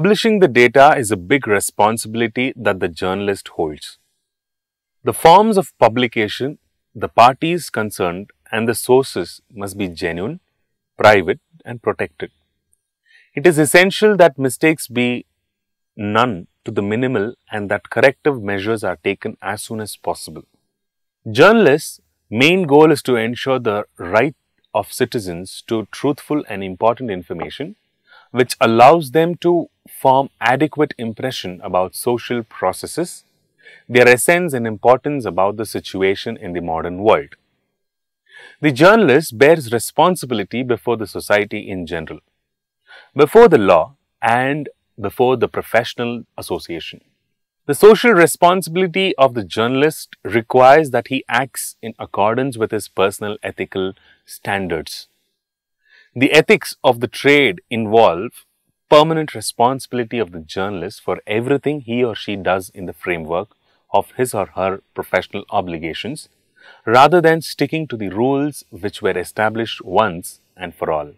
Publishing the data is a big responsibility that the journalist holds. The forms of publication, the parties concerned, and the sources must be genuine, private, and protected. It is essential that mistakes be none to the minimal and that corrective measures are taken as soon as possible. Journalists' main goal is to ensure the right of citizens to truthful and important information, which allows them to form adequate impression about social processes, their essence and importance about the situation in the modern world. The journalist bears responsibility before the society in general, before the law, and before the professional association. The social responsibility of the journalist requires that he acts in accordance with his personal ethical standards. The ethics of the trade involve permanent responsibility of the journalist for everything he or she does in the framework of his or her professional obligations, rather than sticking to the rules which were established once and for all.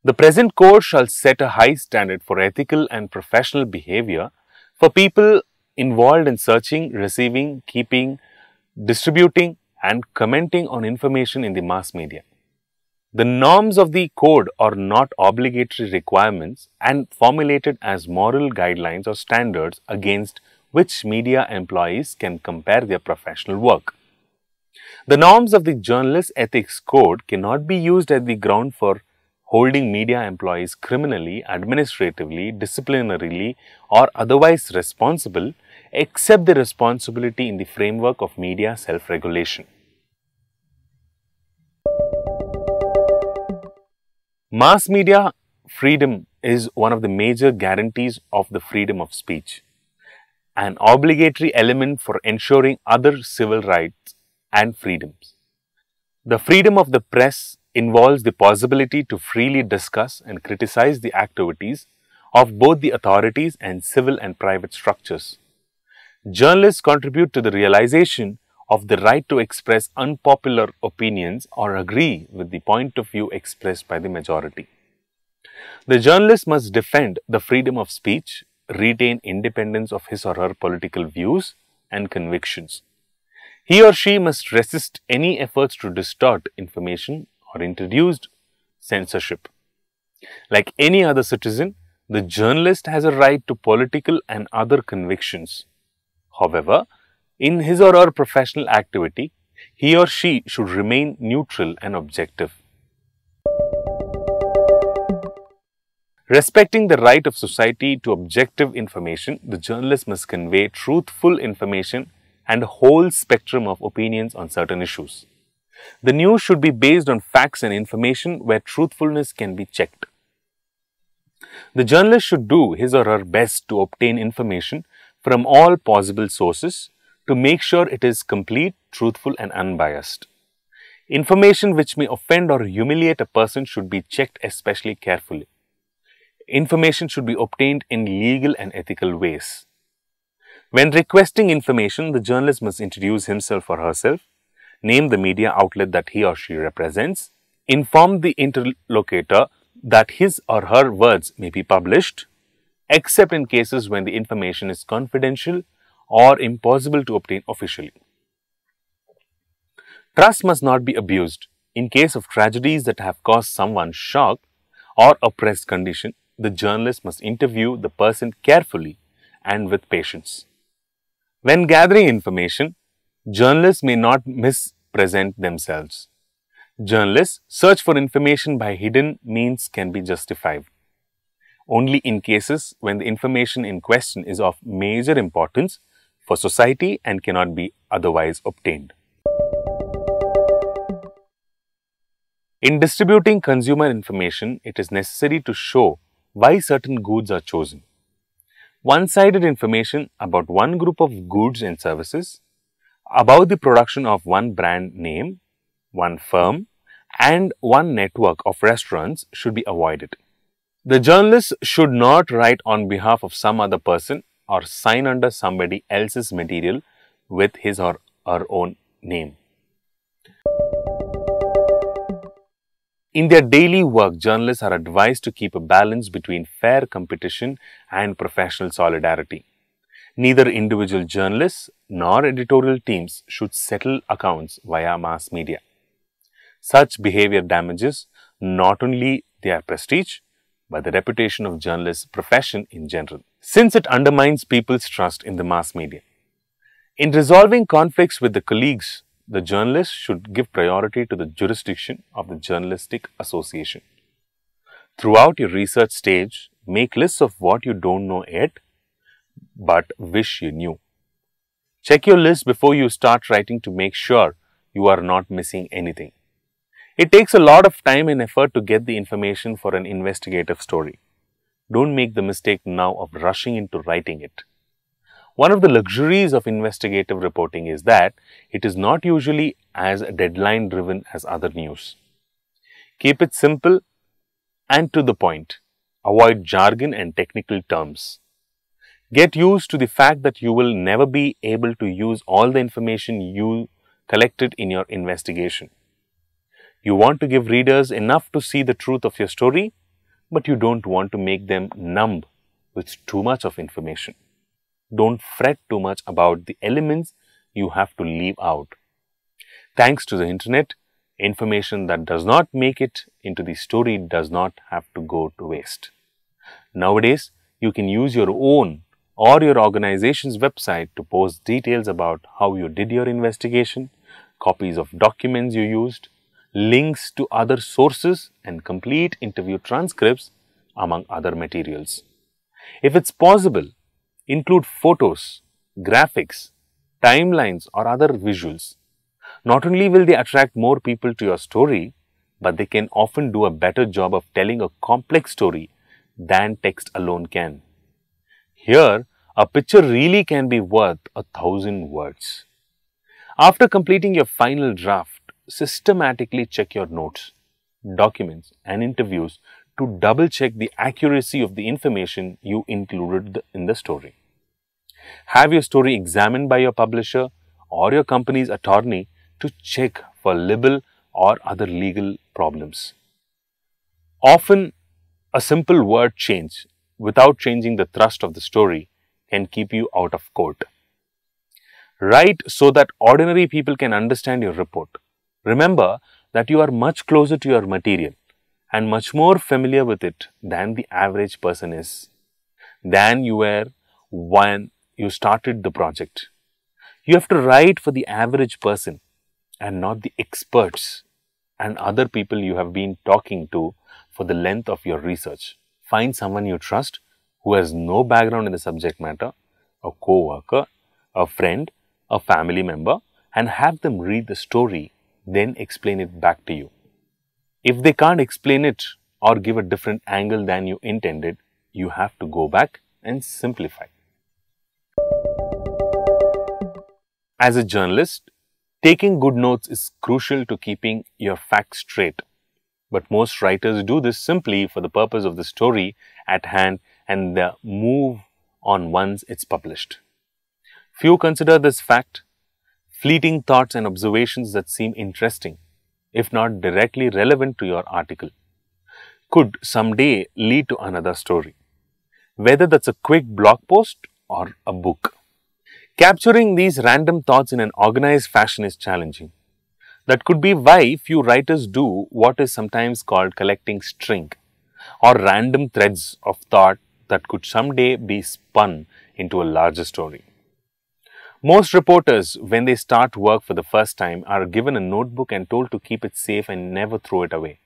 The present code shall set a high standard for ethical and professional behavior for people involved in searching, receiving, keeping, distributing, and commenting on information in the mass media. The norms of the code are not obligatory requirements and formulated as moral guidelines or standards against which media employees can compare their professional work. The norms of the journalist ethics code cannot be used as the ground for holding media employees criminally, administratively, disciplinarily, or otherwise responsible, except the responsibility in the framework of media self-regulation. Mass media freedom is one of the major guarantees of the freedom of speech, an obligatory element for ensuring other civil rights and freedoms. The freedom of the press involves the possibility to freely discuss and criticize the activities of both the authorities and civil and private structures. Journalists contribute to the realization of the right to express unpopular opinions or agree with the point of view expressed by the majority. The journalist must defend the freedom of speech, retain independence of his or her political views and convictions. He or she must resist any efforts to distort information or introduce censorship. Like any other citizen, the journalist has a right to political and other convictions. However, in his or her professional activity, he or she should remain neutral and objective. Respecting the right of society to objective information, the journalist must convey truthful information and a whole spectrum of opinions on certain issues. The news should be based on facts and information where truthfulness can be checked. The journalist should do his or her best to obtain information from all possible sources to make sure it is complete, truthful, and unbiased. Information which may offend or humiliate a person should be checked especially carefully. Information should be obtained in legal and ethical ways. When requesting information, the journalist must introduce himself or herself, name the media outlet that he or she represents, inform the interlocutor that his or her words may be published, except in cases when the information is confidential or impossible to obtain officially. Trust must not be abused. In case of tragedies that have caused someone shock or oppressed condition, the journalist must interview the person carefully and with patience. When gathering information, journalists may not mispresent themselves. Journalists search for information by hidden means can be justified. Only in cases when the information in question is of major importance for society and cannot be otherwise obtained. In distributing consumer information, it is necessary to show why certain goods are chosen. One-sided information about one group of goods and services, about the production of one brand name, one firm, and one network of restaurants should be avoided. The journalist should not write on behalf of some other person or sign under somebody else's material with his or her own name. In their daily work, journalists are advised to keep a balance between fair competition and professional solidarity. Neither individual journalists nor editorial teams should settle accounts via mass media. Such behavior damages not only their prestige, but the reputation of journalists' profession in general, since it undermines people's trust in the mass media. In resolving conflicts with the colleagues, the journalist should give priority to the jurisdiction of the journalistic association. Throughout your research stage, make lists of what you don't know yet, but wish you knew. Check your list before you start writing to make sure you are not missing anything. It takes a lot of time and effort to get the information for an investigative story. Don't make the mistake now of rushing into writing it. One of the luxuries of investigative reporting is that it is not usually as deadline driven as other news. Keep it simple and to the point. Avoid jargon and technical terms. Get used to the fact that you will never be able to use all the information you collected in your investigation. You want to give readers enough to see the truth of your story, but you don't want to make them numb with too much of information. Don't fret too much about the elements you have to leave out. Thanks to the internet, information that does not make it into the story does not have to go to waste. Nowadays, you can use your own or your organization's website to post details about how you did your investigation, copies of documents you used, links to other sources, and complete interview transcripts, among other materials. If it's possible, include photos, graphics, timelines, or other visuals. Not only will they attract more people to your story, but they can often do a better job of telling a complex story than text alone can. Here, a picture really can be worth 1,000 words. After completing your final draft, systematically check your notes, documents, and interviews to double check the accuracy of the information you included in the story. Have your story examined by your publisher or your company's attorney to check for libel or other legal problems. Often, a simple word change without changing the thrust of the story can keep you out of court. Write so that ordinary people can understand your report. Remember that you are much closer to your material and much more familiar with it than the average person is, than you were when you started the project. You have to write for the average person and not the experts and other people you have been talking to for the length of your research. Find someone you trust who has no background in the subject matter, a co-worker, a friend, a family member, and have them read the story, then explain it back to you. If they can't explain it or give a different angle than you intended, you have to go back and simplify. As a journalist, taking good notes is crucial to keeping your facts straight. But most writers do this simply for the purpose of the story at hand and move on once it's published. Few consider this fact, fleeting thoughts and observations that seem interesting, if not directly relevant to your article, could someday lead to another story, whether that's a quick blog post or a book. Capturing these random thoughts in an organized fashion is challenging. That could be why few writers do what is sometimes called collecting string or random threads of thought that could someday be spun into a larger story. Most reporters, when they start work for the first time, are given a notebook and told to keep it safe and never throw it away.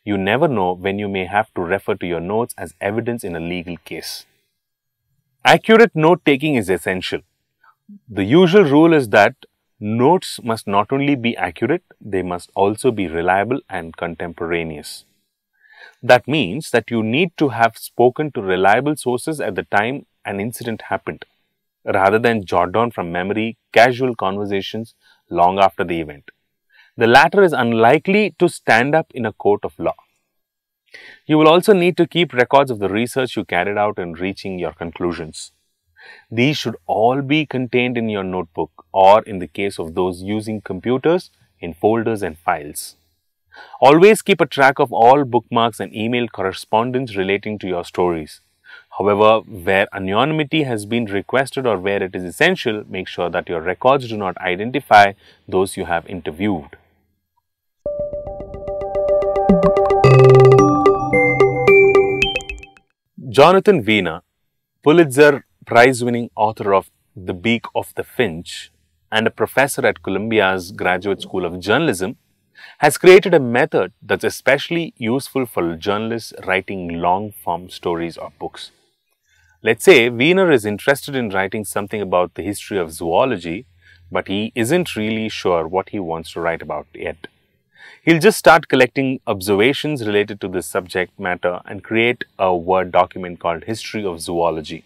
You never know when you may have to refer to your notes as evidence in a legal case. Accurate note-taking is essential. The usual rule is that notes must not only be accurate, they must also be reliable and contemporaneous. That means that you need to have spoken to reliable sources at the time an incident happened, rather than jot down from memory casual conversations long after the event. The latter is unlikely to stand up in a court of law. You will also need to keep records of the research you carried out in reaching your conclusions. These should all be contained in your notebook or, in the case of those using computers, in folders and files. Always keep a track of all bookmarks and email correspondence relating to your stories. However, where anonymity has been requested or where it is essential, make sure that your records do not identify those you have interviewed. Jonathan Weiner, Pulitzer Prize-winning author of The Beak of the Finch and a professor at Columbia's Graduate School of Journalism, has created a method that's especially useful for journalists writing long-form stories or books. Let's say Weiner is interested in writing something about the history of zoology, but he isn't really sure what he wants to write about yet. He'll just start collecting observations related to this subject matter and create a Word document called History of Zoology.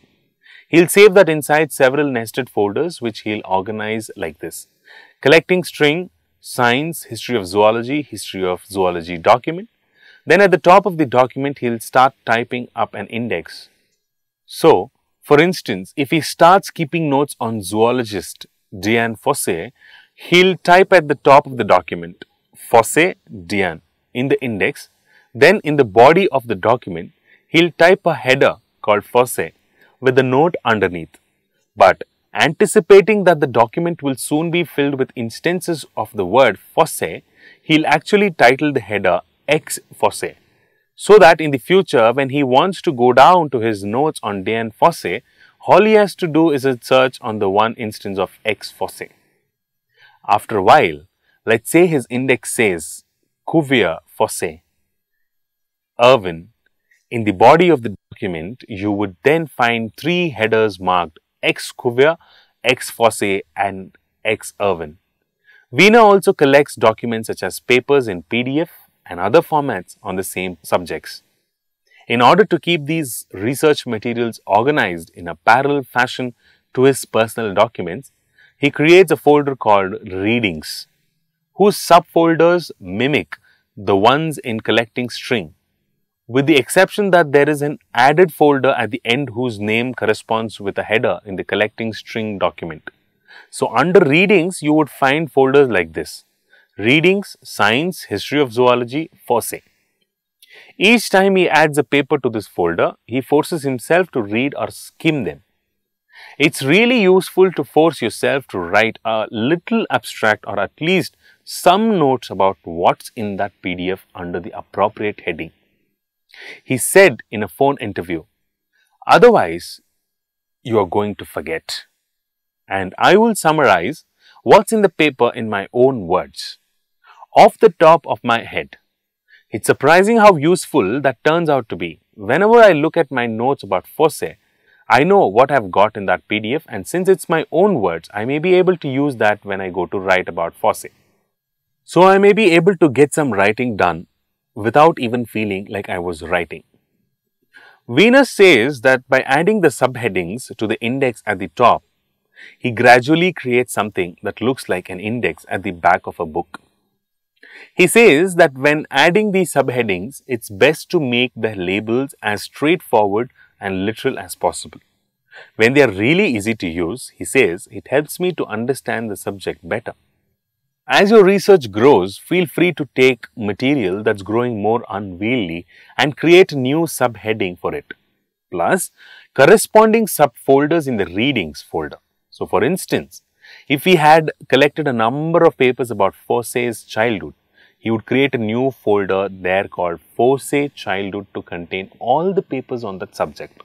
He'll save that inside several nested folders which he'll organize like this: collecting string, science, history of zoology document. Then at the top of the document, he'll start typing up an index. So, for instance, if he starts keeping notes on zoologist Diane Fossey, he'll type at the top of the document Fossey Diane in the index. Then in the body of the document, he'll type a header called Fossey with a note underneath. But anticipating that the document will soon be filled with instances of the word Fossey, he'll actually title the header X Fossey, so that in the future when he wants to go down to his notes on Diane Fossey, all he has to do is a search on the one instance of X Fossey. After a while, let's say his index says Cuvier Fossey, Irwin. In the body of the document, you would then find 3 headers marked X Cuvier, X Fossey and X Irwin. Weiner also collects documents such as papers in PDF and other formats on the same subjects. In order to keep these research materials organized in a parallel fashion to his personal documents, he creates a folder called Readings, whose subfolders mimic the ones in collecting string, with the exception that there is an added folder at the end whose name corresponds with a header in the collecting string document. So under Readings, you would find folders like this: Readings, Science, History of Zoology, Fossey. Each time he adds a paper to this folder, he forces himself to read or skim them. It's really useful to force yourself to write a little abstract or at least some notes about what's in that PDF under the appropriate heading. He said in a phone interview, "Otherwise, you are going to forget. And I will summarize what's in the paper in my own words, off the top of my head." It's surprising how useful that turns out to be. Whenever I look at my notes about Fossey, I know what I've got in that PDF, and since it's my own words, I may be able to use that when I go to write about Fossey. So I may be able to get some writing done without even feeling like I was writing. Weiner says that by adding the subheadings to the index at the top, he gradually creates something that looks like an index at the back of a book. He says that when adding these subheadings, it's best to make the labels as straightforward and literal as possible. When they are really easy to use, he says, it helps me to understand the subject better. As your research grows, feel free to take material that's growing more unwieldy and create a new subheading for it, plus corresponding subfolders in the Readings folder. So, for instance, if he had collected a number of papers about Fossey's childhood, he would create a new folder there called Fossey Childhood to contain all the papers on that subject.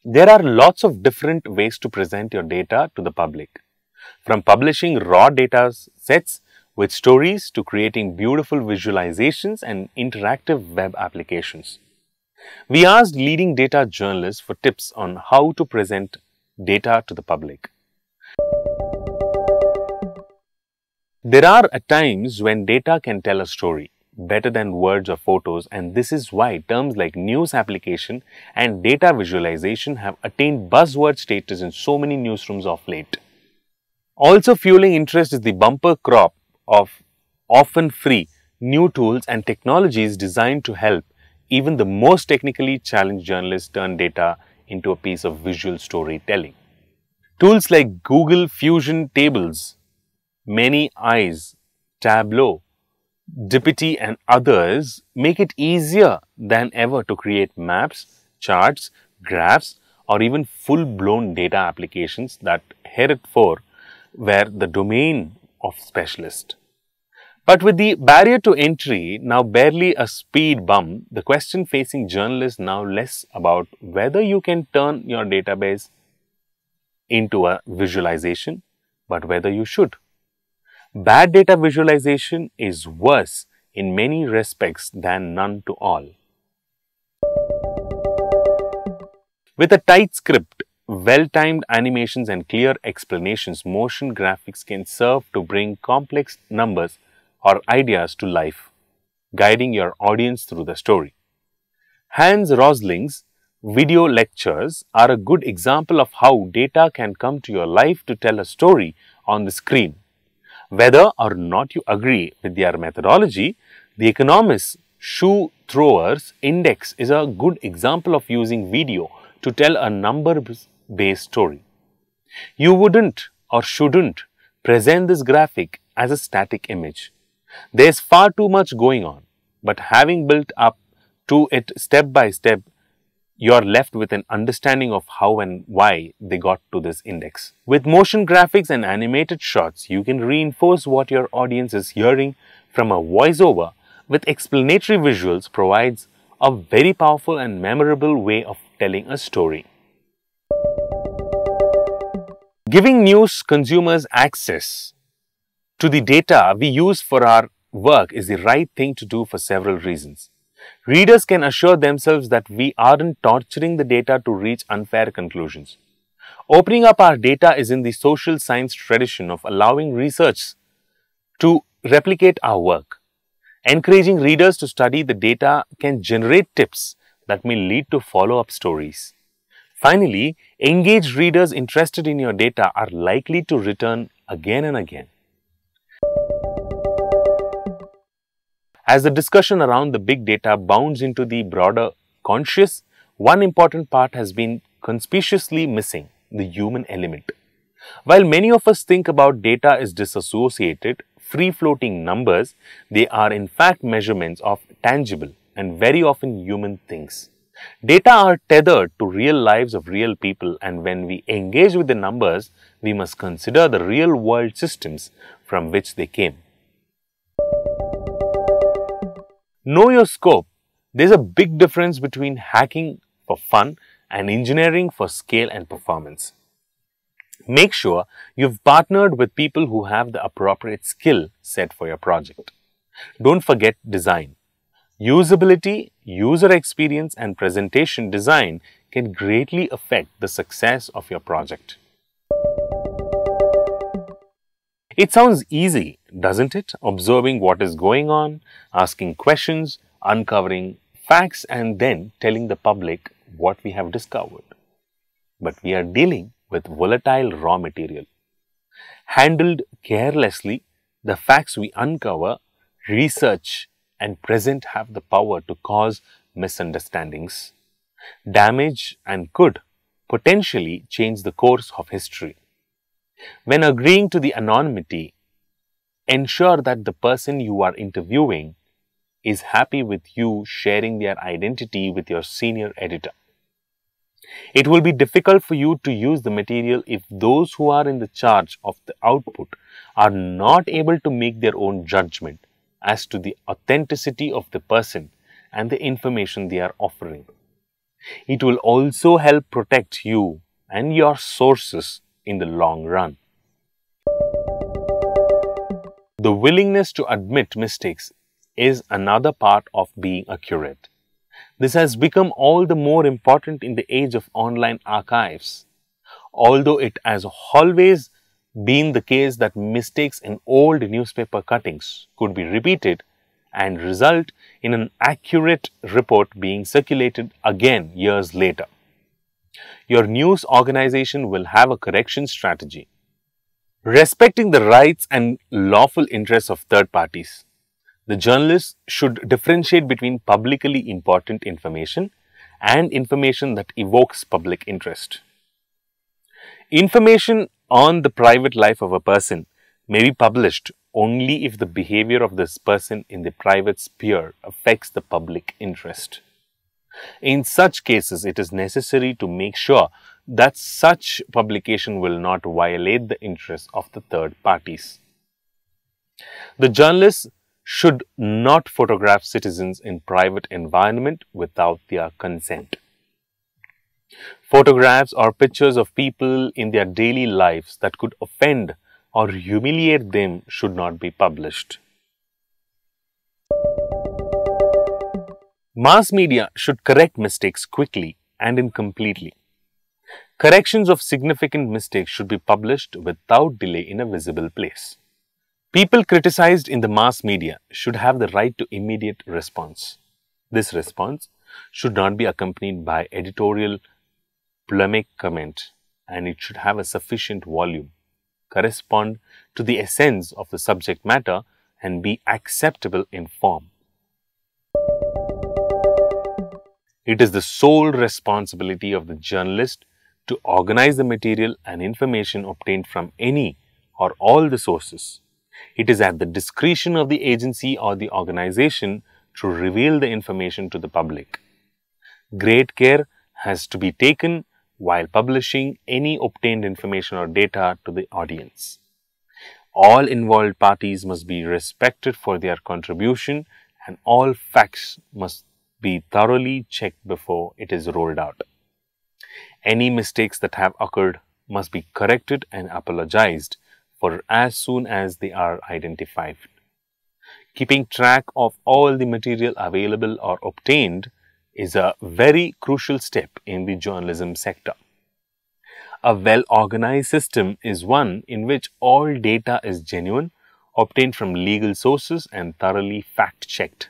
There are lots of different ways to present your data to the public, from publishing raw data sets with stories to creating beautiful visualizations and interactive web applications. We asked leading data journalists for tips on how to present data to the public. There are at times when data can tell a story better than words or photos, and this is why terms like news application and data visualization have attained buzzword status in so many newsrooms of late. Also fueling interest is the bumper crop of often free new tools and technologies designed to help even the most technically challenged journalists turn data into a piece of visual storytelling. Tools like Google Fusion Tables Many eyes, Tableau, Deputy and others make it easier than ever to create maps, charts, graphs, or even full-blown data applications that heretofore were the domain of specialists. But with the barrier to entry now barely a speed bump, the question facing journalists now less about whether you can turn your database into a visualization, but whether you should. Bad data visualization is worse in many respects than none to all. With a tight script, well-timed animations and clear explanations, motion graphics can serve to bring complex numbers or ideas to life, guiding your audience through the story. Hans Rosling's video lectures are a good example of how data can come to your life to tell a story on the screen. Whether or not you agree with their methodology, the Economist's Shoe Thrower's Index is a good example of using video to tell a number-based story. You wouldn't or shouldn't present this graphic as a static image. There's far too much going on, but having built up to it step by step, you're left with an understanding of how and why they got to this index. With motion graphics and animated shots, you can reinforce what your audience is hearing from a voiceover with explanatory visuals provides a very powerful and memorable way of telling a story. Giving news consumers access to the data we use for our work is the right thing to do for several reasons. Readers can assure themselves that we aren't torturing the data to reach unfair conclusions. Opening up our data is in the social science tradition of allowing research to replicate our work. Encouraging readers to study the data can generate tips that may lead to follow-up stories. Finally, engaged readers interested in your data are likely to return again and again. As the discussion around the big data bounds into the broader conscious, one important part has been conspicuously missing: the human element. While many of us think about data as disassociated, free-floating numbers, they are in fact measurements of tangible and very often human things. Data are tethered to real lives of real people, and when we engage with the numbers, we must consider the real-world systems from which they came. Know your scope. There's a big difference between hacking for fun and engineering for scale and performance. Make sure you've partnered with people who have the appropriate skill set for your project. Don't forget design. Usability, user experience, and presentation design can greatly affect the success of your project. It sounds easy, doesn't it? Observing what is going on, asking questions, uncovering facts, and then telling the public what we have discovered. But we are dealing with volatile raw material. Handled carelessly, the facts we uncover, research, and present have the power to cause misunderstandings, damage, and could potentially change the course of history. When agreeing to the anonymity, ensure that the person you are interviewing is happy with you sharing their identity with your senior editor. It will be difficult for you to use the material if those who are in the charge of the output are not able to make their own judgment as to the authenticity of the person and the information they are offering. It will also help protect you and your sources in the long run. The willingness to admit mistakes is another part of being accurate. This has become all the more important in the age of online archives. Although it has always been the case that mistakes in old newspaper cuttings could be repeated and result in an accurate report being circulated again years later. Your news organization will have a correction strategy. Respecting the rights and lawful interests of third parties. The journalist should differentiate between publicly important information and information that evokes public interest. Information on the private life of a person may be published only if the behavior of this person in the private sphere affects the public interest. In such cases, it is necessary to make sure that such publication will not violate the interests of the third parties. The journalist should not photograph citizens in private environment without their consent. Photographs or pictures of people in their daily lives that could offend or humiliate them should not be published. Mass media should correct mistakes quickly and incompletely. Corrections of significant mistakes should be published without delay in a visible place. People criticized in the mass media should have the right to immediate response. This response should not be accompanied by editorial polemic comment, and it should have a sufficient volume, correspond to the essence of the subject matter, and be acceptable in form. It is the sole responsibility of the journalist to organize the material and information obtained from any or all the sources. It is at the discretion of the agency or the organization to reveal the information to the public. Great care has to be taken while publishing any obtained information or data to the audience. All involved parties must be respected for their contribution, and all facts must be thoroughly checked before it is rolled out. Any mistakes that have occurred must be corrected and apologized for as soon as they are identified. Keeping track of all the material available or obtained is a very crucial step in the journalism sector. A well-organized system is one in which all data is genuine, obtained from legal sources, and thoroughly fact-checked.